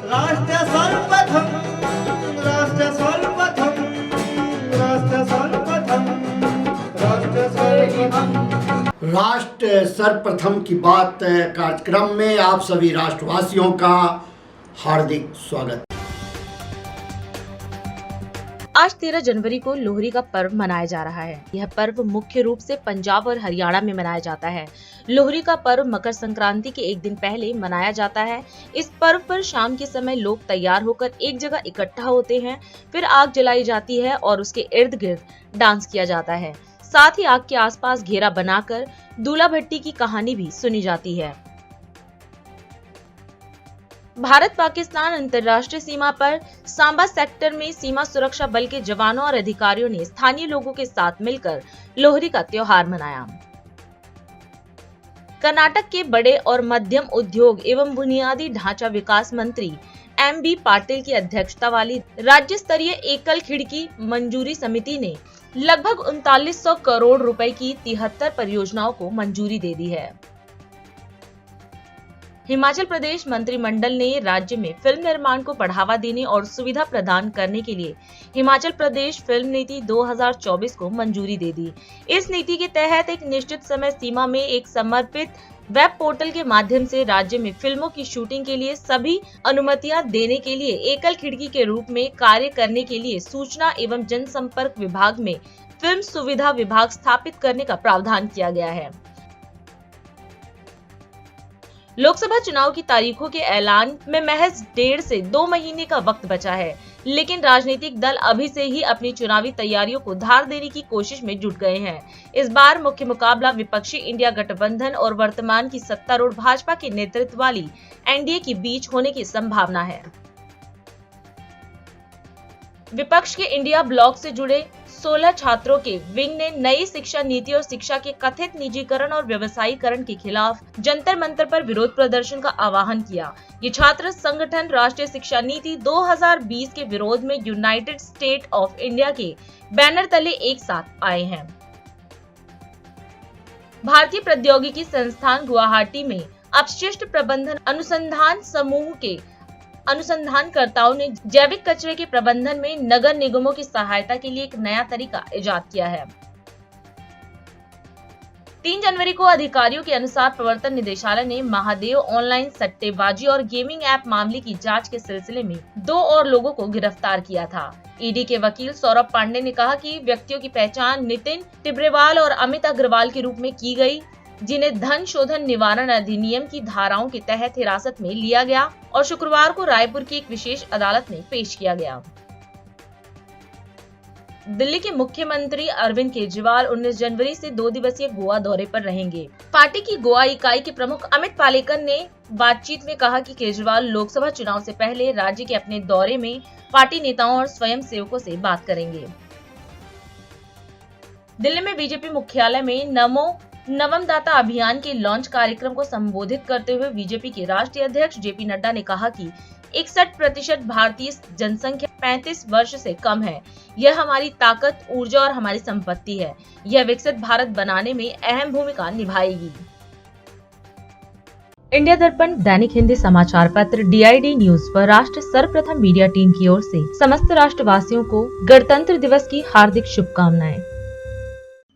राष्ट्र सर्वप्रथम, राष्ट्र सर्वप्रथम, राष्ट्र सर्वप्रथम, राष्ट्र सर्वप्रथम। राष्ट्र सर्वप्रथम की बात कार्यक्रम में आप सभी राष्ट्रवासियों का हार्दिक स्वागत। आज 13 जनवरी को लोहड़ी का पर्व मनाया जा रहा है। यह पर्व मुख्य रूप से पंजाब और हरियाणा में मनाया जाता है। लोहड़ी का पर्व मकर संक्रांति के एक दिन पहले मनाया जाता है। इस पर्व पर शाम के समय लोग तैयार होकर एक जगह इकट्ठा होते हैं, फिर आग जलाई जाती है और उसके इर्द गिर्द डांस किया जाता है। साथ ही आग के आसपास घेरा बनाकर दूल्हा भट्टी की कहानी भी सुनी जाती है। भारत पाकिस्तान अंतर्राष्ट्रीय सीमा पर सांबा सेक्टर में सीमा सुरक्षा बल के जवानों और अधिकारियों ने स्थानीय लोगों के साथ मिलकर लोहड़ी का त्योहार मनाया। कर्नाटक के बड़े और मध्यम उद्योग एवं बुनियादी ढांचा विकास मंत्री MB पाटिल की अध्यक्षता वाली राज्य स्तरीय एकल खिड़की मंजूरी समिति ने लगभग 3900 करोड़ रुपए की 73 परियोजनाओं को मंजूरी दे दी है। हिमाचल प्रदेश मंत्रिमंडल ने राज्य में फिल्म निर्माण को बढ़ावा देने और सुविधा प्रदान करने के लिए हिमाचल प्रदेश फिल्म नीति 2024 को मंजूरी दे दी। इस नीति के तहत एक निश्चित समय सीमा में एक समर्पित वेब पोर्टल के माध्यम से राज्य में फिल्मों की शूटिंग के लिए सभी अनुमतियां देने के लिए एकल खिड़की के रूप में कार्य करने के लिए सूचना एवं जनसंपर्क विभाग में फिल्म सुविधा विभाग स्थापित करने का प्रावधान किया गया है। लोकसभा चुनाव की तारीखों के ऐलान में महज 1.5 से 2 महीने का वक्त बचा है, लेकिन राजनीतिक दल अभी से ही अपनी चुनावी तैयारियों को धार देने की कोशिश में जुट गए हैं। इस बार मुख्य मुकाबला विपक्षी इंडिया गठबंधन और वर्तमान की सत्तारूढ़ भाजपा के नेतृत्व वाली NDA के बीच होने की संभावना है। विपक्ष के इंडिया ब्लॉक से जुड़े 16 छात्रों के विंग ने नई शिक्षा नीति और शिक्षा के कथित निजीकरण और व्यवसायीकरण के खिलाफ जंतर मंतर पर विरोध प्रदर्शन का आह्वान किया। ये छात्र संगठन राष्ट्रीय शिक्षा नीति 2020 के विरोध में यूनाइटेड स्टेट ऑफ इंडिया के बैनर तले एक साथ आए हैं। भारतीय प्रौद्योगिकी संस्थान गुवाहाटी में अपशिष्ट प्रबंधन अनुसंधान समूह के अनुसंधानकर्ताओं ने जैविक कचरे के प्रबंधन में नगर निगमों की सहायता के लिए एक नया तरीका इजाद किया है। 3 जनवरी को अधिकारियों के अनुसार प्रवर्तन निदेशालय ने महादेव ऑनलाइन सट्टेबाजी और गेमिंग ऐप मामले की जांच के सिलसिले में 2 और लोगों को गिरफ्तार किया था। ईडी के वकील सौरभ पांडे ने कहा कि व्यक्तियों की पहचान नितिन टिब्रेवाल और अमित अग्रवाल के रूप में की गई, जिन्हें धन शोधन निवारण अधिनियम की धाराओं के तहत हिरासत में लिया गया और शुक्रवार को रायपुर की एक विशेष अदालत में पेश किया गया। दिल्ली के मुख्यमंत्री अरविंद केजरीवाल 19 जनवरी से 2 दिवसीय गोवा दौरे पर रहेंगे। पार्टी की गोवा इकाई के प्रमुख अमित पालेकर ने बातचीत में कहा कि केजरीवाल लोकसभा चुनाव से पहले राज्य के अपने दौरे में पार्टी नेताओं और स्वयं सेवकों से बात करेंगे। दिल्ली में बीजेपी मुख्यालय में नमो नवमदाता अभियान के लॉन्च कार्यक्रम को संबोधित करते हुए बीजेपी के राष्ट्रीय अध्यक्ष JP नड्डा ने कहा कि 61% भारतीय जनसंख्या 35 वर्ष से कम है। यह हमारी ताकत, ऊर्जा और हमारी संपत्ति है। यह विकसित भारत बनाने में अहम भूमिका निभाएगी। इंडिया दर्पण दैनिक हिंदी समाचार पत्र DID न्यूज पर राष्ट्र सर्वप्रथम मीडिया टीम की ओर से समस्त राष्ट्रवासियों को गणतंत्र दिवस की हार्दिक शुभकामनाएं।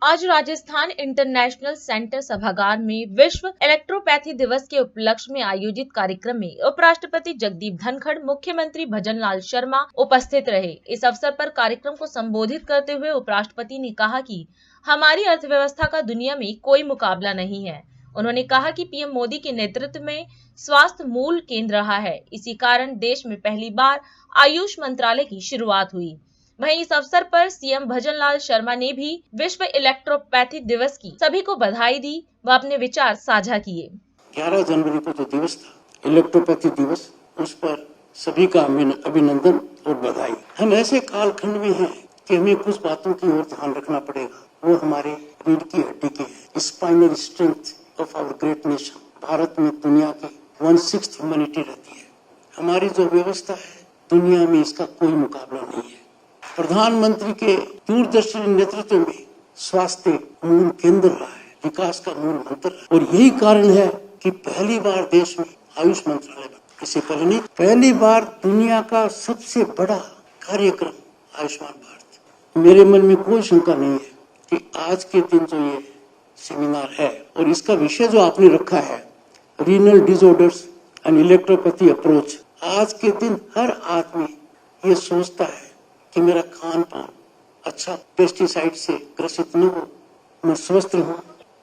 आज राजस्थान इंटरनेशनल सेंटर सभागार में विश्व इलेक्ट्रोपैथी दिवस के उपलक्ष्य में आयोजित कार्यक्रम में उपराष्ट्रपति जगदीप धनखड़, मुख्यमंत्री भजनलाल शर्मा उपस्थित रहे। इस अवसर पर कार्यक्रम को संबोधित करते हुए उपराष्ट्रपति ने कहा कि हमारी अर्थव्यवस्था का दुनिया में कोई मुकाबला नहीं है। उन्होंने कहा कि PM मोदी के नेतृत्व में स्वास्थ्य मूल केंद्र रहा है। इसी कारण देश में पहली बार आयुष मंत्रालय की शुरुआत हुई। वहीं इस अवसर पर CM भजनलाल शर्मा ने भी विश्व इलेक्ट्रोपैथी दिवस की सभी को बधाई दी व अपने विचार साझा किए। 11 जनवरी को जो दिवस था, इलेक्ट्रोपैथी दिवस, उस पर सभी का अभिनंदन और बधाई। हम ऐसे कालखंड में हैं कि हमें कुछ बातों की ओर ध्यान रखना पड़ेगा। वो हमारे रीढ़ की हड्डी के spinal strength of our great nation. Bharat में दुनिया की 1/6 ह्यूमैनिटी रहती है। हमारी जो व्यवस्था है दुनिया में इसका कोई मुकाबला नहीं है। प्रधानमंत्री के दूरदर्शी नेतृत्व में स्वास्थ्य मूल केंद्र रहा है, विकास का मूल मंत्र, और यही कारण है कि पहली बार देश में आयुष मंत्रालय बना। इससे पहले नहीं। पहली बार दुनिया का सबसे बड़ा कार्यक्रम आयुष्मान भारत। मेरे मन में कोई शंका नहीं है कि आज के दिन जो ये सेमिनार है और इसका विषय जो आपने रखा है, renal disorders and electropathy approach, आज के दिन हर आदमी ये सोचता है कि मेरा खान पान अच्छा, पेस्टिसाइड से ग्रसित न हो, मैं स्वस्थ रहूं।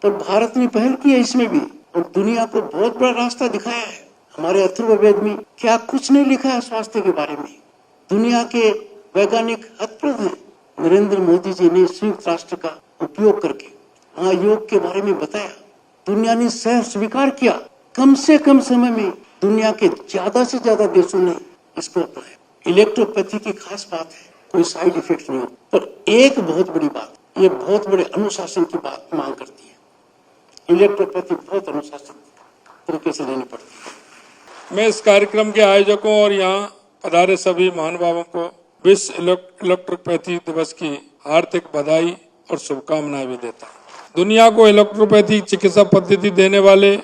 पर भारत ने पहल की है इसमें भी और दुनिया को बहुत बड़ा रास्ता दिखाया है। हमारे अथर्ववेद में क्या कुछ नहीं लिखा है स्वास्थ्य के बारे में। दुनिया के वैज्ञानिक हतप्रभ हैं। नरेंद्र मोदी जी ने संयुक्त राष्ट्र का उपयोग करके वहाँ योग के बारे में बताया। दुनिया ने सह स्वीकार किया। कम से कम समय में दुनिया के ज्यादा से ज्यादा देशों ने इसको अपनाया। इलेक्ट्रोपैथी की खास बात है, कोई साइड इफेक्ट नहीं हो। पर एक बहुत बड़ी बात, ये बहुत बड़े अनुशासन की बात मांग करती है। इलेक्ट्रोपैथी बहुत अनुशासन तरीके से लेनी पड़ती है। मैं इस कार्यक्रम के आयोजकों और यहाँ पधारे सभी महानुभावों को विश्व इलेक्ट्रोपैथी दिवस की हार्दिक बधाई और शुभकामनाएं भी देता हूँ। दुनिया को इलेक्ट्रोपैथी चिकित्सा पद्धति देने वाले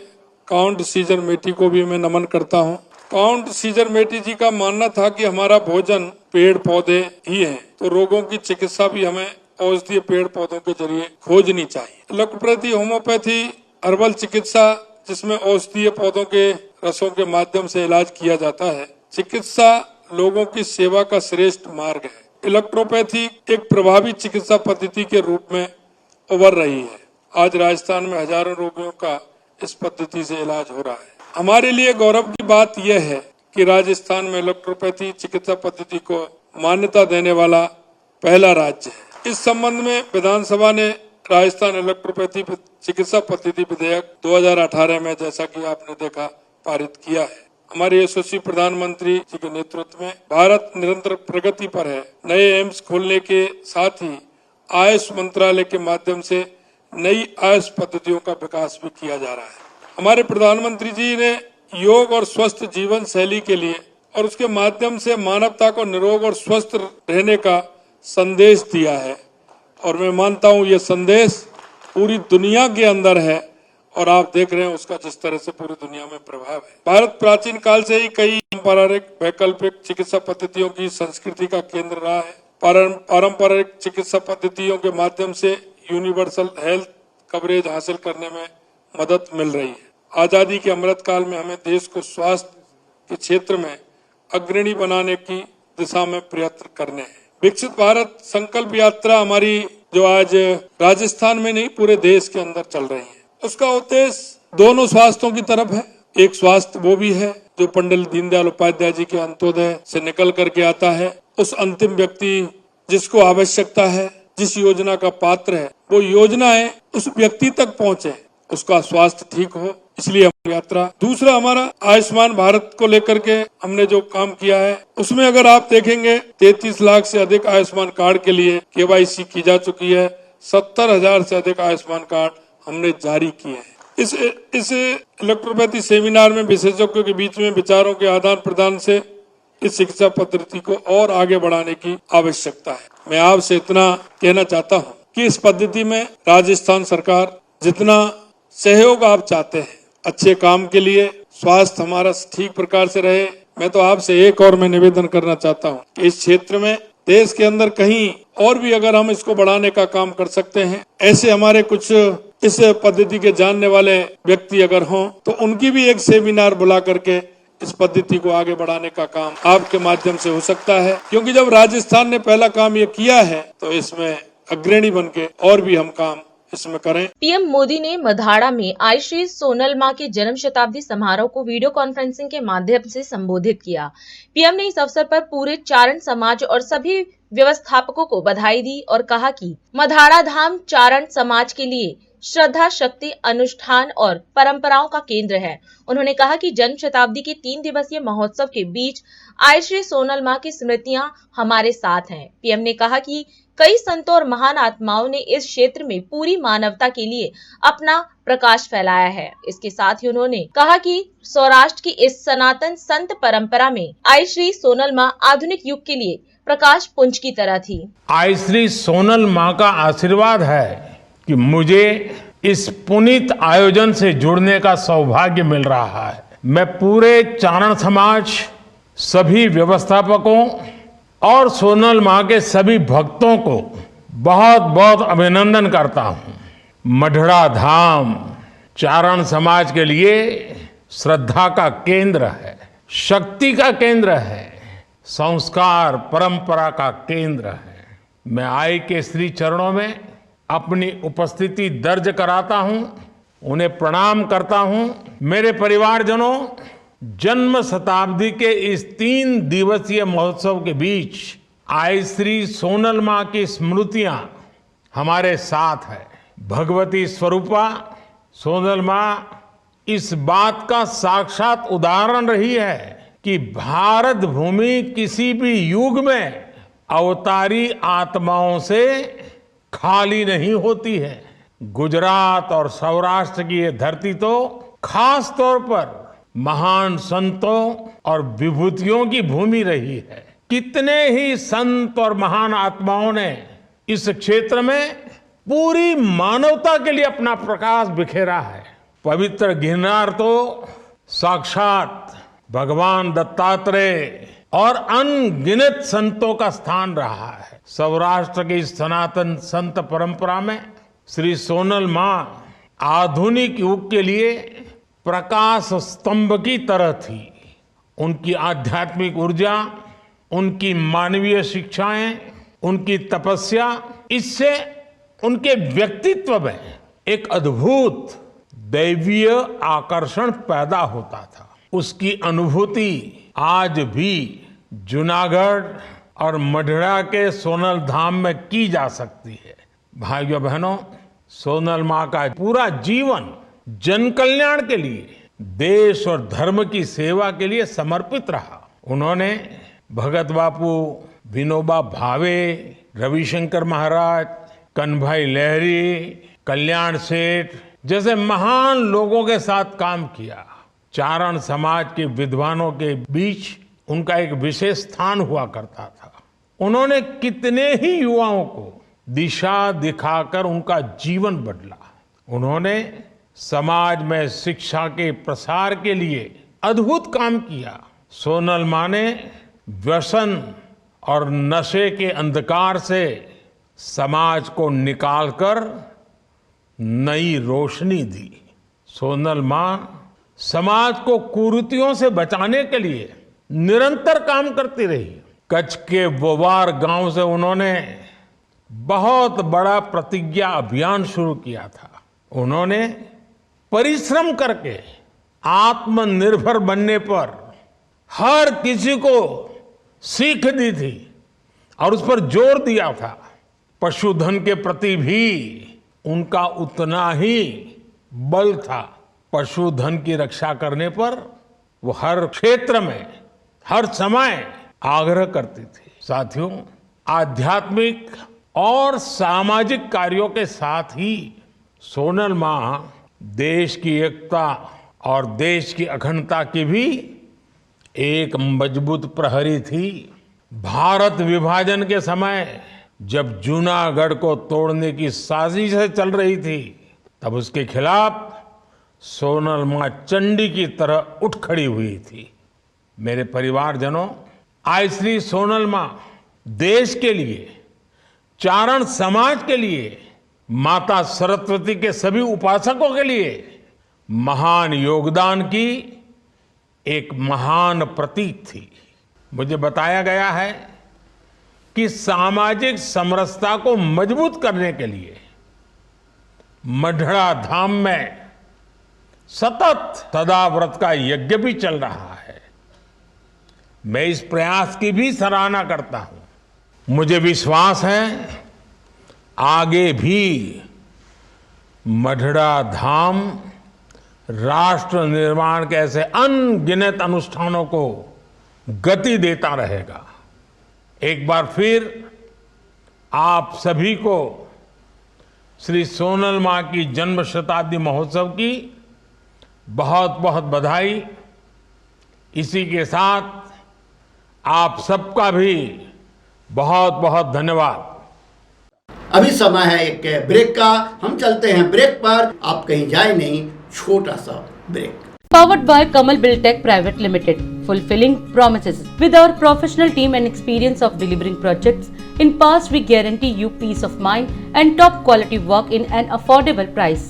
काउंट सीजर मेटी को भी मैं नमन करता हूँ। काउंट सीजर मेटी जी का मानना था कि हमारा भोजन पेड़ पौधे ही है, तो रोगों की चिकित्सा भी हमें औषधीय पेड़ पौधों के जरिए खोजनी चाहिए। इलेक्ट्रोपैथी होम्योपैथी हर्बल चिकित्सा, जिसमें औषधीय पौधों के रसों के माध्यम से इलाज किया जाता है, चिकित्सा लोगों की सेवा का श्रेष्ठ मार्ग है। इलेक्ट्रोपैथी एक प्रभावी चिकित्सा पद्धति के रूप में उभर रही है। आज राजस्थान में हजारों रोगियों का इस पद्धति से इलाज हो रहा है। हमारे लिए गौरव की बात यह है कि राजस्थान में इलेक्ट्रोपैथी चिकित्सा पद्धति को मान्यता देने वाला पहला राज्य है। इस संबंध में विधानसभा ने राजस्थान इलेक्ट्रोपैथी चिकित्सा पद्धति विधेयक 2018 में, जैसा कि आपने देखा, पारित किया है। हमारे यशस्वी प्रधानमंत्री जी के नेतृत्व में भारत निरंतर प्रगति पर है। नए एम्स खोलने के साथ ही आयुष मंत्रालय के माध्यम से नई आयुष पद्धतियों का विकास भी किया जा रहा है। हमारे प्रधानमंत्री जी ने योग और स्वस्थ जीवन शैली के लिए और उसके माध्यम से मानवता को निरोग और स्वस्थ रहने का संदेश दिया है और मैं मानता हूँ ये संदेश पूरी दुनिया के अंदर है और आप देख रहे हैं उसका जिस तरह से पूरी दुनिया में प्रभाव है। भारत प्राचीन काल से ही कई पारंपरिक वैकल्पिक चिकित्सा पद्धतियों की संस्कृति का केंद्र रहा है। पारंपरिक चिकित्सा पद्धतियों के माध्यम से यूनिवर्सल हेल्थ कवरेज हासिल करने में मदद मिल रही है। आजादी के अमृत काल में हमें देश को स्वास्थ्य के क्षेत्र में अग्रणी बनाने की दिशा में प्रयत्न करने हैं। विकसित भारत संकल्प यात्रा हमारी जो आज राजस्थान में नहीं पूरे देश के अंदर चल रही है, उसका उद्देश्य दोनों स्वास्थ्यों की तरफ है। एक स्वास्थ्य वो भी है जो पंडित दीनदयाल उपाध्याय जी के अंत्योदय से निकल करके आता है। उस अंतिम व्यक्ति जिसको आवश्यकता है, जिस योजना का पात्र है, वो योजनाएं उस व्यक्ति तक पहुंचे, उसका स्वास्थ्य ठीक हो, इसलिए हमारी यात्रा। दूसरा हमारा आयुष्मान भारत को लेकर के हमने जो काम किया है, उसमें अगर आप देखेंगे 33 लाख से अधिक आयुष्मान कार्ड के लिए KYC की जा चुकी है। 70,000 से अधिक आयुष्मान कार्ड हमने जारी किए हैं। इस इलेक्ट्रोपैथी सेमिनार में विशेषज्ञों के बीच में विचारों के आदान प्रदान से इस शिक्षा पद्धति को और आगे बढ़ाने की आवश्यकता है। मैं आपसे इतना कहना चाहता हूँ कि इस पद्धति में राजस्थान सरकार जितना सहयोग आप चाहते हैं अच्छे काम के लिए, स्वास्थ्य हमारा ठीक प्रकार से रहे, मैं तो आपसे एक और मैं निवेदन करना चाहता हूँ कि इस क्षेत्र में देश के अंदर कहीं और भी अगर हम इसको बढ़ाने का काम कर सकते हैं, ऐसे हमारे कुछ इस पद्धति के जानने वाले व्यक्ति अगर हों तो उनकी भी एक सेमिनार बुला करके इस पद्धति को आगे बढ़ाने का काम आपके माध्यम से हो सकता है। क्योंकि जब राजस्थान ने पहला काम ये किया है तो इसमें अग्रणी बनके और भी हम काम इसमें करें। पीएम मोदी ने मधाड़ा में आई श्री सोनल मां के जन्म शताब्दी समारोह को वीडियो कॉन्फ्रेंसिंग के माध्यम से संबोधित किया। पीएम ने इस अवसर पर पूरे चारण समाज और सभी व्यवस्थापकों को बधाई दी और कहा कि मधाड़ा धाम चारण समाज के लिए श्रद्धा, शक्ति, अनुष्ठान और परंपराओं का केंद्र है। उन्होंने कहा कि जन्म शताब्दी के 3 दिवसीय महोत्सव के बीच आई श्री सोनल मां की स्मृतियां हमारे साथ हैं। पीएम ने कहा कि कई संतों और महान आत्माओं ने इस क्षेत्र में पूरी मानवता के लिए अपना प्रकाश फैलाया है। इसके साथ ही उन्होंने कहा कि सौराष्ट्र की इस सनातन संत परंपरा में आई श्री सोनल मां आधुनिक युग के लिए प्रकाश पुंज की तरह थी। आई श्री सोनल मां का आशीर्वाद है कि मुझे इस पुनीत आयोजन से जुड़ने का सौभाग्य मिल रहा है। मैं पूरे चारण समाज, सभी व्यवस्थापकों और सोनल मां के सभी भक्तों को बहुत बहुत अभिनंदन करता हूं। मढ़ड़ा धाम चारण समाज के लिए श्रद्धा का केंद्र है, शक्ति का केंद्र है, संस्कार परंपरा का केंद्र है। मैं आई के श्री चरणों में अपनी उपस्थिति दर्ज कराता हूं, उन्हें प्रणाम करता हूं। मेरे परिवारजनों, जन्म शताब्दी के इस 3 दिवसीय महोत्सव के बीच आई श्री सोनल मां की स्मृतियां हमारे साथ है। भगवती स्वरूपा सोनल मां इस बात का साक्षात उदाहरण रही है कि भारत भूमि किसी भी युग में अवतारी आत्माओं से खाली नहीं होती है। गुजरात और सौराष्ट्र की ये धरती तो खास तौर पर महान संतों और विभूतियों की भूमि रही है। कितने ही संत और महान आत्माओं ने इस क्षेत्र में पूरी मानवता के लिए अपना प्रकाश बिखेरा है। पवित्र गिरनार तो साक्षात भगवान दत्तात्रेय और अनगिनत संतों का स्थान रहा है। सौराष्ट्र की सनातन संत परंपरा में श्री सोनल मां आधुनिक युग के लिए प्रकाश स्तंभ की तरह थी। उनकी आध्यात्मिक ऊर्जा, उनकी मानवीय शिक्षाएं, उनकी तपस्या, इससे उनके व्यक्तित्व में एक अद्भुत दैवीय आकर्षण पैदा होता था। उसकी अनुभूति आज भी जूनागढ़ और मढ़ड़ा के सोनल धाम में की जा सकती है। भाइयों बहनों, सोनल मां का पूरा जीवन जन कल्याण के लिए, देश और धर्म की सेवा के लिए समर्पित रहा। उन्होंने भगत बापू, विनोबा भावे, रविशंकर महाराज, कन्हभाई लहरी, कल्याण सेठ जैसे महान लोगों के साथ काम किया। चारण समाज के विद्वानों के बीच उनका एक विशेष स्थान हुआ करता था। उन्होंने कितने ही युवाओं को दिशा दिखाकर उनका जीवन बदला। उन्होंने समाज में शिक्षा के प्रसार के लिए अद्भुत काम किया। सोनल मां ने व्यसन और नशे के अंधकार से समाज को निकालकर नई रोशनी दी। सोनल मां समाज को कुरीतियों से बचाने के लिए निरंतर काम करती रही। कच्छ के बोवार गांव से उन्होंने बहुत बड़ा प्रतिज्ञा अभियान शुरू किया था। उन्होंने परिश्रम करके आत्मनिर्भर बनने पर हर किसी को सीख दी थी और उस पर जोर दिया था। पशुधन के प्रति भी उनका उतना ही बल था। पशुधन की रक्षा करने पर वो हर क्षेत्र में, हर समय आग्रह करती थी। साथियों, आध्यात्मिक और सामाजिक कार्यों के साथ ही सोनल मां देश की एकता और देश की अखंडता की भी एक मजबूत प्रहरी थी। भारत विभाजन के समय जब जूनागढ़ को तोड़ने की साजिश चल रही थी, तब उसके खिलाफ सोनल मां चंडी की तरह उठ खड़ी हुई थी। मेरे परिवारजनों, आज श्री सोनल मां देश के लिए, चारण समाज के लिए, माता सरस्वती के सभी उपासकों के लिए महान योगदान की एक महान प्रतीक थी। मुझे बताया गया है कि सामाजिक समरसता को मजबूत करने के लिए मढ़ड़ा धाम में सतत सदाव्रत का यज्ञ भी चल रहा है। मैं इस प्रयास की भी सराहना करता हूं। मुझे विश्वास है आगे भी मढ़ड़ा धाम राष्ट्र निर्माण के ऐसे अनगिनत अनुष्ठानों को गति देता रहेगा। एक बार फिर आप सभी को श्री सोनल मां की जन्म शताब्दी महोत्सव की बहुत बहुत बधाई। इसी के साथ आप सबका भी बहुत बहुत धन्यवाद। अभी समय है एक ब्रेक का। हम चलते हैं ब्रेक पर। आप कहीं जाए नहीं, छोटा सा break. Powered by Kamal Buildtech Private Limited, fulfilling promises. With our professional team and experience of delivering projects, in past we guarantee you peace of mind and top quality work in an affordable price.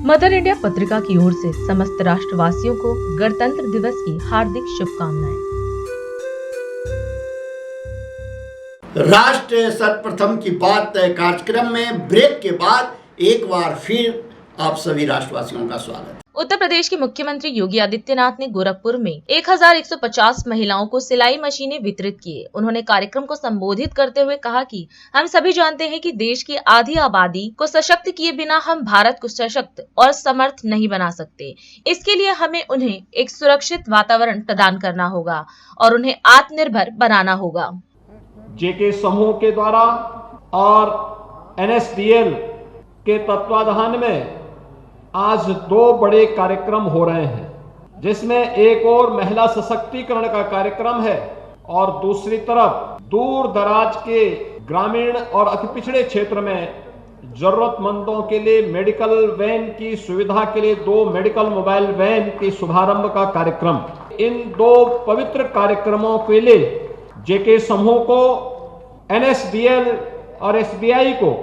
Mother India पत्रिका की ओर से समस्त राष्ट्रवासियों को गणतंत्र दिवस की हार्दिक शुभकामनाएं। राष्ट्र सर्वप्रथम की बात कार्यक्रम में ब्रेक के बाद एक बार फिर आप सभी राष्ट्रवासियों का स्वागत। उत्तर प्रदेश के मुख्यमंत्री योगी आदित्यनाथ ने गोरखपुर में 1150 महिलाओं को सिलाई मशीनें वितरित किए। उन्होंने कार्यक्रम को संबोधित करते हुए कहा कि हम सभी जानते हैं कि देश की आधी आबादी को सशक्त किए बिना हम भारत को सशक्त और समर्थ नहीं बना सकते। इसके लिए हमें उन्हें एक सुरक्षित वातावरण प्रदान करना होगा और उन्हें आत्मनिर्भर बनाना होगा। जेके समूह के द्वारा और NSDL के तत्वाधान में आज 2 बड़े कार्यक्रम हो रहे हैं, जिसमें एक और महिला सशक्तिकरण का कार्यक्रम है और दूसरी तरफ दूर दराज के ग्रामीण और अति पिछड़े क्षेत्र में जरूरतमंदों के लिए मेडिकल वैन की सुविधा के लिए 2 मेडिकल मोबाइल वैन के शुभारंभ का कार्यक्रम। इन 2 पवित्र कार्यक्रमों के लिए जेके समूह को, NSDL और SBI को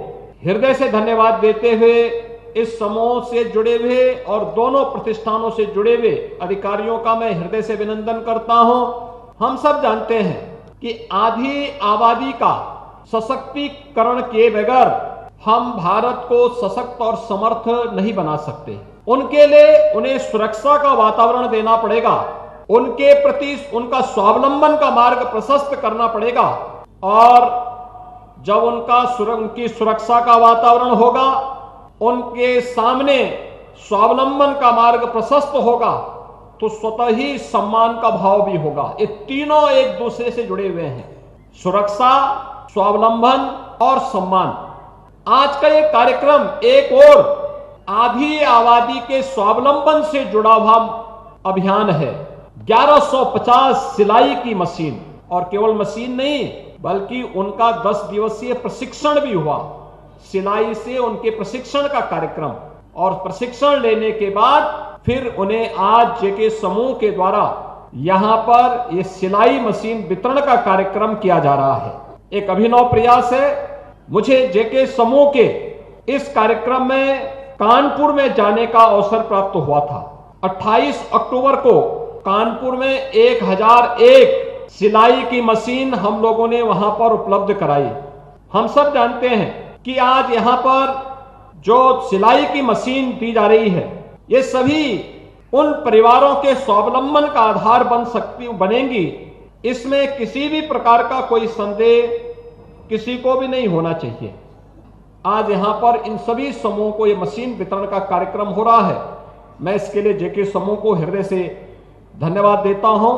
हृदय से धन्यवाद देते हुए इस समूह से जुड़े हुए और दोनों प्रतिष्ठानों से जुड़े हुए अधिकारियों का मैं हृदय से अभिनंदन करता हूं। हम सब जानते हैं कि आधी आबादी का सशक्तिकरण किए बगैर हम भारत को सशक्त और समर्थ नहीं बना सकते। उनके लिए उन्हें सुरक्षा का वातावरण देना पड़ेगा, उनके प्रति उनका स्वावलंबन का मार्ग प्रशस्त करना पड़ेगा और जब उनकी सुरक्षा का वातावरण होगा, उनके सामने स्वावलंबन का मार्ग प्रशस्त होगा तो स्वतः ही सम्मान का भाव भी होगा। ये तीनों एक दूसरे से जुड़े हुए हैं, सुरक्षा, स्वावलंबन और सम्मान। आज का ये कार्यक्रम एक और आधी आबादी के स्वावलंबन से जुड़ा हुआ अभियान है। 1150 सिलाई की मशीन, और केवल मशीन नहीं बल्कि उनका 10 दिवसीय प्रशिक्षण भी हुआ। सिलाई से उनके प्रशिक्षण का कार्यक्रम और प्रशिक्षण लेने के बाद फिर उन्हें आज जेके समूह के द्वारा यहां पर ये सिलाई मशीन वितरण का कार्यक्रम किया जा रहा है। एक अभिनव प्रयास है। मुझे जेके समूह के इस कार्यक्रम में कानपुर में जाने का अवसर प्राप्त हुआ था। 28 अक्टूबर को कानपुर में 1001 सिलाई की मशीन हम लोगों ने वहां पर उपलब्ध कराई। हम सब जानते हैं कि आज यहां पर जो सिलाई की मशीन दी जा रही है, ये सभी उन परिवारों के स्वावलंबन का आधार बनेंगी। इसमें किसी भी प्रकार का कोई संदेह किसी को भी नहीं होना चाहिए। आज यहां पर इन सभी समूहों को ये मशीन वितरण का कार्यक्रम हो रहा है। मैं इसके लिए जेके समूह को हृदय से धन्यवाद देता हूं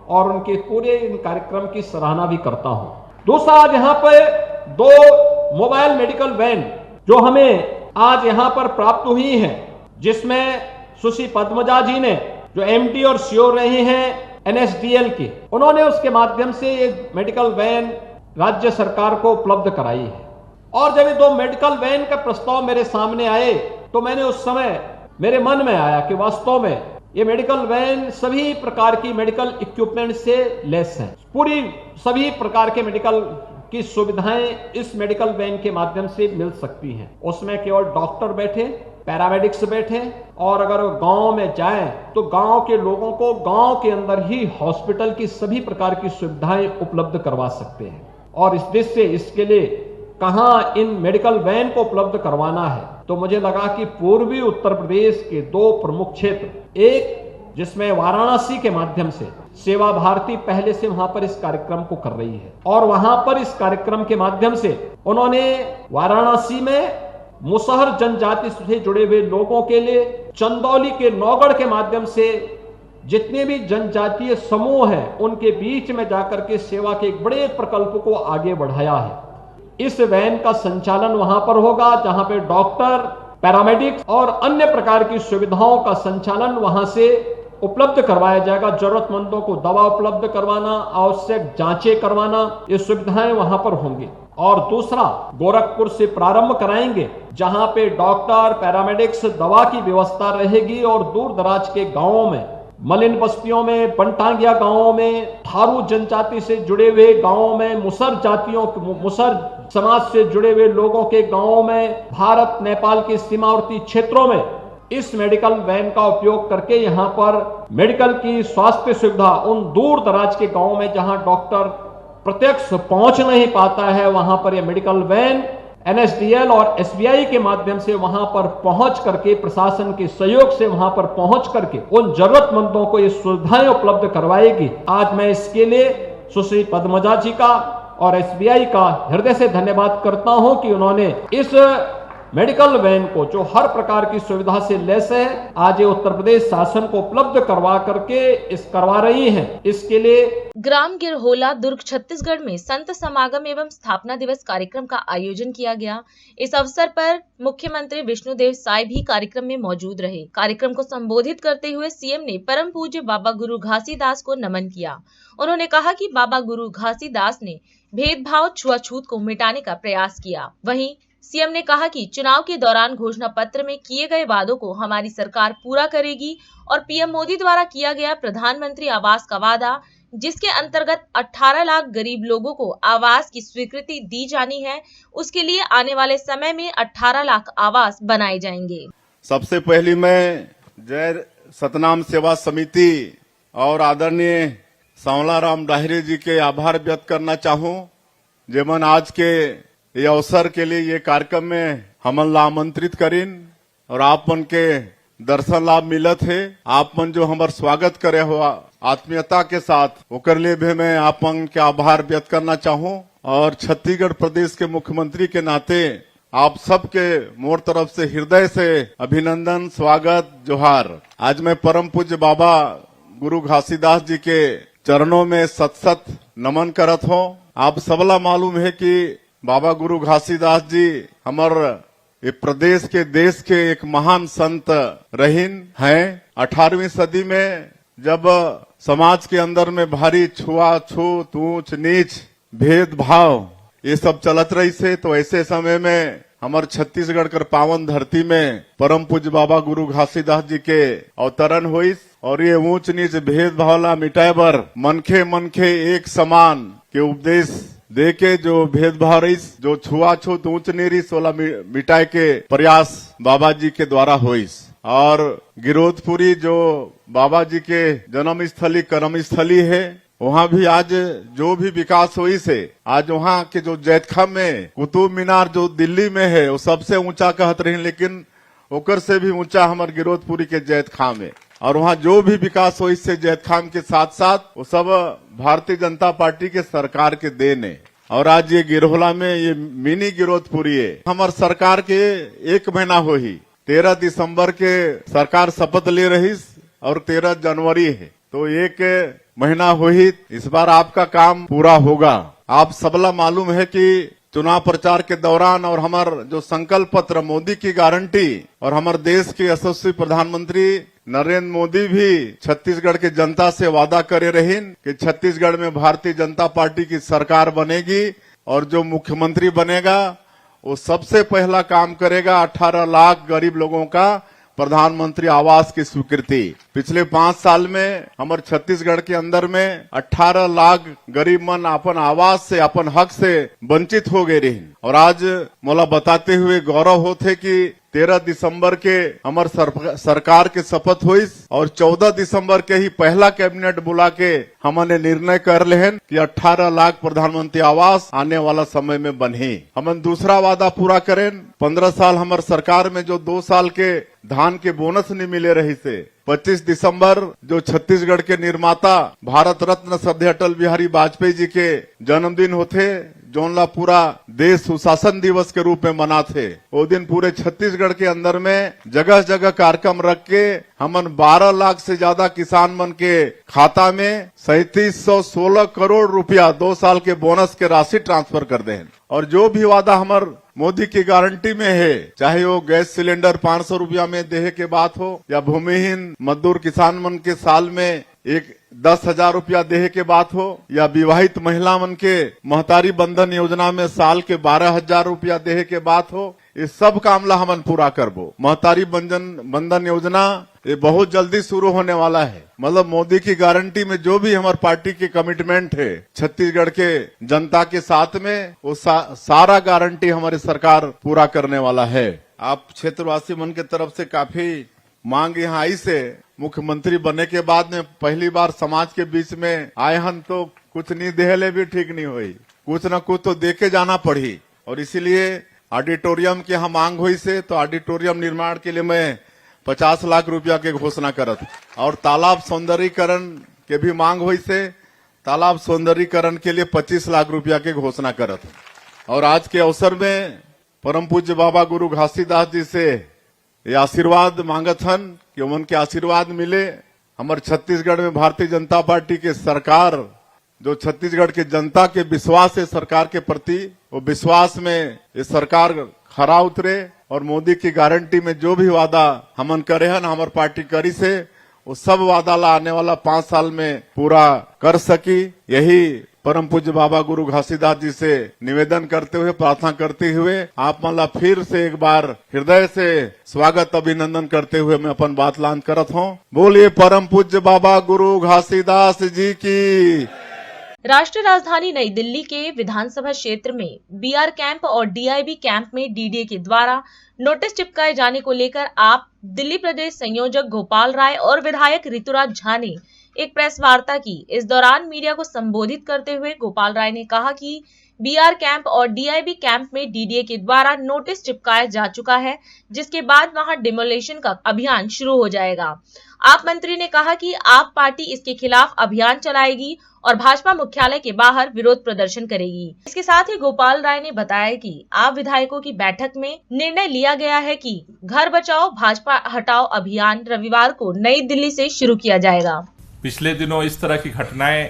और उनके पूरे इन कार्यक्रम की सराहना भी करता हूं। दूसरा, आज यहां पर 2 मोबाइल मेडिकल वैन जो हमें आज यहां पर प्राप्त हुई हैं, जिसमें सुश्री पद्मजा जी ने जो MD और CO रहे हैं NSDL के, उन्होंने उसके माध्यम से ये मेडिकल वैन राज्य सरकार को उपलब्ध कराई है। और जब ये 2 मेडिकल वैन का प्रस्ताव मेरे सामने आए तो मैंने उस समय मेरे मन में आया कि वास्तव में ये मेडिकल वैन सभी प्रकार की मेडिकल इक्विपमेंट से लैस है। पूरी सभी प्रकार के मेडिकल की सुविधाएं इस मेडिकल वैन के माध्यम से मिल सकती हैं। उसमें केवल डॉक्टर बैठे, पैरामेडिक्स बैठे, और अगर गांव में जाएं तो गांव के लोगों को गांव के अंदर ही हॉस्पिटल की सभी प्रकार की सुविधाएं उपलब्ध करवा सकते हैं। और इस देश से इसके लिए कहां इन मेडिकल वैन को उपलब्ध करवाना है, तो मुझे लगा कि पूर्वी उत्तर प्रदेश के 2 प्रमुख क्षेत्र, एक जिसमें वाराणसी के माध्यम से सेवा भारती पहले से वहां पर इस कार्यक्रम को कर रही है, और वहां पर इस कार्यक्रम के माध्यम से उन्होंने वाराणसी में मुसहर जनजाति से जुड़े हुए लोगों के लिए चंदौली के नौगढ़ के माध्यम से जितने भी जनजातीय समूह हैं उनके बीच में जाकर के सेवा के एक बड़े प्रकल्प को आगे बढ़ाया है। इस वैन का संचालन वहां पर होगा जहां पे डॉक्टर, पैरामेडिक्स और अन्य प्रकार की सुविधाओं का संचालन वहां से उपलब्ध करवाया जाएगा। जरूरतमंदों को दवा उपलब्ध करवाना, आवश्यक जांचें करवाना, ये सुविधाएं वहां पर होंगी। और दूसरा, गोरखपुर से प्रारंभ कराएंगे जहां पे डॉक्टर, पैरामेडिक्स, दवा की व्यवस्था रहेगी और दूर दराज के गांवों में, मलिन बस्तियों में, बनटांगिया गांवों में, थारू जनजाति से जुड़े हुए गांवों में, मुसर समाज से जुड़े हुए लोगों के गांवों में, भारत नेपाल के सीमावर्ती क्षेत्रों में इस मेडिकल वैन का उपयोग करके यहां पर मेडिकल की स्वास्थ्य सुविधा उन दूर दराज के गांवों में जहां डॉक्टर प्रत्यक्ष पहुंच नहीं पाता है, वहां पर यह मेडिकल वैन NSDL और SBI के माध्यम से वहां पर पहुंच करके, प्रशासन के सहयोग से वहां पर पहुंच करके उन जरूरतमंदों को ये सुविधाएं उपलब्ध करवाएगी। आज मैं इसके लिए सुश्री पद्मजा जी का और SBI का हृदय से धन्यवाद करता हूं कि उन्होंने इस मेडिकल वैन को, जो हर प्रकार की सुविधा से लैस है, आज ये उत्तर प्रदेश शासन को उपलब्ध करवा रही है। इसके लिए ग्राम गिरहोला, दुर्ग, छत्तीसगढ़ में संत समागम एवं स्थापना दिवस कार्यक्रम का आयोजन किया गया। इस अवसर पर मुख्यमंत्री विष्णुदेव साय भी कार्यक्रम में मौजूद रहे। कार्यक्रम को संबोधित करते हुए सीएम ने परम पूज्य बाबा गुरु घासीदास को नमन किया। उन्होंने कहा कि बाबा गुरु घासीदास ने भेदभाव, छुआछूत को मिटाने का प्रयास किया। वहीं सीएम ने कहा कि चुनाव के दौरान घोषणा पत्र में किए गए वादों को हमारी सरकार पूरा करेगी और पीएम मोदी द्वारा किया गया प्रधानमंत्री आवास का वादा, जिसके अंतर्गत 18 लाख गरीब लोगों को आवास की स्वीकृति दी जानी है, उसके लिए आने वाले समय में 18 लाख आवास बनाए जाएंगे। सबसे पहली मैं जय सतनाम सेवा समिति और आदरणीय सांवलाराम डाहिरे जी के आभार व्यक्त करना चाहूं, जेमन आज के ये अवसर के लिए ये कार्यक्रम में हमन ला आमंत्रित करीन और आप मन के दर्शन लाभ मिलत है। आप मन जो हमार स्वागत करे हो आत्मीयता के साथ, ओकर लिए भी मैं आप मन के आभार व्यक्त करना चाहूं। और छत्तीसगढ़ प्रदेश के मुख्यमंत्री के नाते आप सबके मोर तरफ से हृदय से अभिनंदन, स्वागत, जोहार। आज मैं परम पूज्य बाबा गुरु घासीदास जी के चरणों में सत सत नमन करत हूं। आप सबला मालूम है कि बाबा गुरु घासीदास जी हमार ये प्रदेश के, देश के एक महान संत रहीन हैं। 18वीं सदी में जब समाज के अंदर में भारी छुआछूत, ऊंच नीच, भेदभाव ये सब चलत रही से, तो ऐसे समय में हमार छत्तीसगढ़ कर पावन धरती में परम पूज्य बाबा गुरु घासीदास जी के अवतरण हुई और ये ऊंच नीच भेदभाव ला मिटाए बर मनखे मनखे एक समान के उपदेश दे के जो भेदभाव रही, जो छुआछूत, ऊंच नीच वाला मिटाए के प्रयास बाबा जी के द्वारा हुई। और गिरोधपुरी जो बाबा जी के जन्म स्थली, कर्म स्थली है, वहाँ भी आज जो भी विकास हुई से, आज वहाँ के जो जैतखाम में कुतुब मीनार जो दिल्ली में है वो सबसे ऊंचा कहत रही, लेकिन ओकर से भी ऊंचा हमार गिरोधपुरी के जैतखाम है। और वहाँ जो भी विकास हुई से जैतखाम के साथ साथ वो सब भारतीय जनता पार्टी के सरकार के देन है। और आज ये गिरहोला में ये मिनी गिरोधपुरी है। हमार सरकार के 1 महीना हो ही 13 दिसंबर के सरकार शपथ ले रही और 13 जनवरी है, तो 1 महीना हो ही इस बार आपका काम पूरा होगा। आप सबला मालूम है कि चुनाव प्रचार के दौरान और हमार जो संकल्प पत्र, मोदी की गारंटी, और हमारे देश के यशस्वी प्रधानमंत्री नरेंद्र मोदी भी छत्तीसगढ़ के जनता से वादा करे रहीन कि छत्तीसगढ़ में भारतीय जनता पार्टी की सरकार बनेगी और जो मुख्यमंत्री बनेगा वो सबसे पहला काम करेगा 18 लाख गरीब लोगों का प्रधानमंत्री आवास की स्वीकृति। पिछले 5 साल में हमारे छत्तीसगढ़ के अंदर में 18 लाख गरीब मन अपन आवास से, अपन हक से वंचित हो गए रही। और आज मोला बताते हुए गौरव होते कि 13 दिसंबर के हमार सरकार के शपथ हुई और 14 दिसंबर के ही पहला कैबिनेट बुला के हमने निर्णय कर ले कि 18 लाख प्रधानमंत्री आवास आने वाला समय में बने। हमन दूसरा वादा पूरा करें। 15 साल हमार सरकार में जो 2 साल के धान के बोनस नहीं मिले रही से, 25 दिसंबर जो छत्तीसगढ़ के निर्माता भारत रत्न श्रद्धेय अटल बिहारी वाजपेयी जी के जन्मदिन होते, जोनला पूरा देश सुशासन दिवस के रूप में मनाते। वो दिन पूरे छत्तीसगढ़ के अंदर में जगह जगह कार्यक्रम रख के हमन 12 लाख से ज्यादा किसान मन के खाता में 3716 करोड़ रुपया 2 साल के बोनस के राशि ट्रांसफर कर दे। और जो भी वादा हमार मोदी की गारंटी में है, चाहे वो गैस सिलेंडर 500 रुपया में देने के बात हो, या भूमिहीन मजदूर किसान मन के साल में 10,000 रुपया देहे के बात हो, या विवाहित महिला मन के महतारी बंधन योजना में साल के 12,000 रुपया देहे के बात हो। ये सब कामला हमन पूरा करबो। महतारी बंधन योजना ये बहुत जल्दी शुरू होने वाला है। मतलब मोदी की गारंटी में जो भी हमारे पार्टी की कमिटमेंट है छत्तीसगढ़ के जनता के साथ में, वो सारा गारंटी हमारी सरकार पूरा करने वाला है। आप क्षेत्रवासी मन के तरफ से काफी मांग यहाँ आई से, मुख्यमंत्री बनने के बाद में पहली बार समाज के बीच में आए हन, तो कुछ नहीं देहले भी ठीक नहीं हुई, कुछ न कुछ तो देके जाना पड़ी। और इसीलिए ऑडिटोरियम की यहाँ मांग हुई से, तो ऑडिटोरियम निर्माण के लिए मैं 50 लाख रुपया के घोषणा करत। और तालाब सौंदर्यीकरण के भी मांग हुई से, तालाब सौंदर्यीकरण के लिए 25 लाख रुपया के घोषणा करत। और आज के अवसर में परम पूज्य बाबा गुरु घासीदास जी से ये आशीर्वाद मांगत हन कि उनके आशीर्वाद मिले। हमारे छत्तीसगढ़ में भारतीय जनता पार्टी के सरकार, जो छत्तीसगढ़ के जनता के विश्वास है सरकार के प्रति, वो विश्वास में ये सरकार खरा उतरे और मोदी की गारंटी में जो भी वादा हमन करे हैं हमारे पार्टी करी से, वो सब वादा ला आने वाला 5 साल में पूरा कर सकी। यही परम पूज्य बाबा गुरु घासीदास जी से निवेदन करते हुए, प्रार्थना करते हुए आप मला फिर से एक बार हृदय से स्वागत अभिनंदन करते हुए मैं अपन बात लान करत हूँ। बोलिए परम पूज्य बाबा गुरु घासीदास जी की। राष्ट्रीय राजधानी नई दिल्ली के विधानसभा क्षेत्र में बीआर कैंप और डीआईबी कैंप में डीडीए के द्वारा नोटिस चिपकाए जाने को लेकर आप दिल्ली प्रदेश संयोजक गोपाल राय और विधायक ऋतुराज झा ने एक प्रेस वार्ता की। इस दौरान मीडिया को संबोधित करते हुए गोपाल राय ने कहा कि बीआर कैंप और डीआईबी कैंप में डीडीए के द्वारा नोटिस चिपकाया जा चुका है, जिसके बाद वहां डिमोलिशन का अभियान शुरू हो जाएगा। आप मंत्री ने कहा कि आप पार्टी इसके खिलाफ अभियान चलाएगी और भाजपा मुख्यालय के बाहर विरोध प्रदर्शन करेगी। इसके साथ ही गोपाल राय ने बताया कि आप विधायकों की बैठक में निर्णय लिया गया है कि घर बचाओ भाजपा हटाओ अभियान रविवार को नई दिल्ली से शुरू किया जाएगा। पिछले दिनों इस तरह की घटनाएं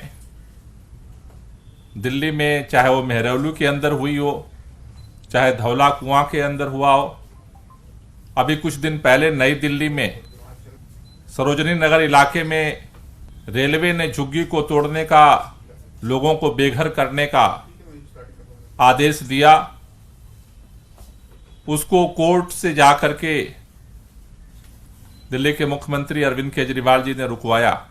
दिल्ली में, चाहे वो मेहरौली के अंदर हुई हो, चाहे धौला कुआं के अंदर हुआ हो, अभी कुछ दिन पहले नई दिल्ली में सरोजनी नगर इलाके में रेलवे ने झुग्गी को तोड़ने का, लोगों को बेघर करने का आदेश दिया। उसको कोर्ट से जाकर के दिल्ली के मुख्यमंत्री अरविंद केजरीवाल जी ने रुकवाया।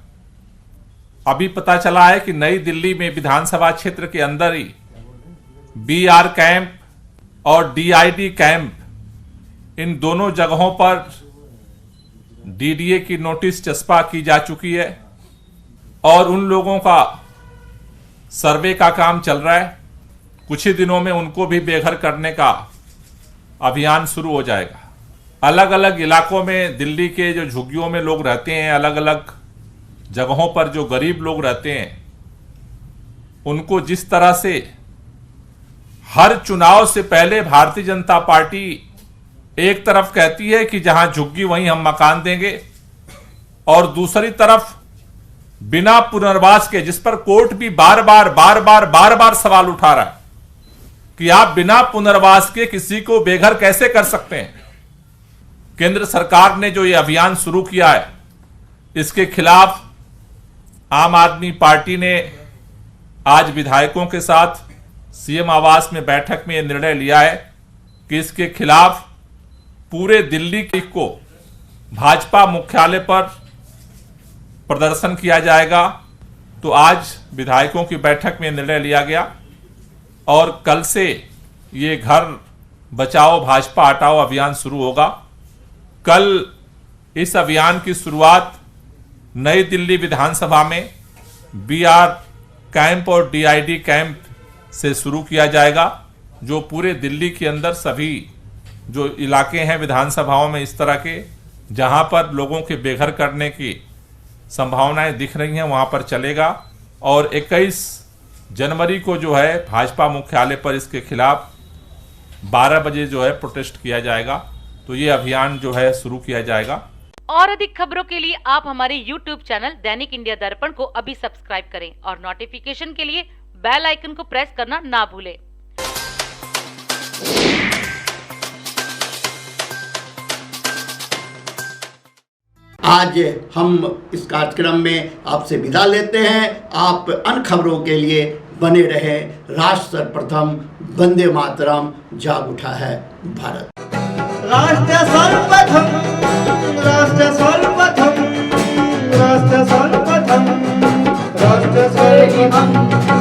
अभी पता चला है कि नई दिल्ली में विधानसभा क्षेत्र के अंदर ही बीआर कैंप और डीआईडी कैंप, इन दोनों जगहों पर डीडीए की नोटिस चस्पा की जा चुकी है और उन लोगों का सर्वे का काम चल रहा है। कुछ ही दिनों में उनको भी बेघर करने का अभियान शुरू हो जाएगा। अलग अलग इलाकों में दिल्ली के जो झुग्गियों में लोग रहते हैं, अलग अलग जगहों पर जो गरीब लोग रहते हैं, उनको जिस तरह से हर चुनाव से पहले भारतीय जनता पार्टी एक तरफ कहती है कि जहां झुग्गी वहीं हम मकान देंगे, और दूसरी तरफ बिना पुनर्वास के, जिस पर कोर्ट भी बार बार सवाल उठा रहा है कि आप बिना पुनर्वास के किसी को बेघर कैसे कर सकते हैं। केंद्र सरकार ने जो ये अभियान शुरू किया है, इसके खिलाफ आम आदमी पार्टी ने आज विधायकों के साथ सीएम आवास में बैठक में यह निर्णय लिया है कि इसके खिलाफ पूरे दिल्ली को भाजपा मुख्यालय पर प्रदर्शन किया जाएगा। तो आज विधायकों की बैठक में निर्णय लिया गया और कल से ये घर बचाओ भाजपा हटाओ अभियान शुरू होगा। कल इस अभियान की शुरुआत नई दिल्ली विधानसभा में बीआर कैंप और डीआईडी कैंप से शुरू किया जाएगा, जो पूरे दिल्ली के अंदर सभी जो इलाके हैं विधानसभाओं में इस तरह के, जहां पर लोगों के बेघर करने की संभावनाएं दिख रही हैं, वहां पर चलेगा। और 21 जनवरी को जो है भाजपा मुख्यालय पर इसके खिलाफ 12 बजे जो है प्रोटेस्ट किया जाएगा। तो ये अभियान जो है शुरू किया जाएगा। और अधिक खबरों के लिए आप हमारे YouTube चैनल दैनिक इंडिया दर्पण को अभी सब्सक्राइब करें और नोटिफिकेशन के लिए बेल आइकन को प्रेस करना ना भूलें। आज हम इस कार्यक्रम में आपसे विदा लेते हैं। आप अन्य खबरों के लिए बने रहे। राष्ट्र सर्वप्रथम, वंदे मातरम, जाग उठा है भारत। राष्ट्र सर्वप्रथम, राष्ट्र सर्वप्रथम, राष्ट्र सर्वप्रथम, राष्ट्र सर्वप्रथम।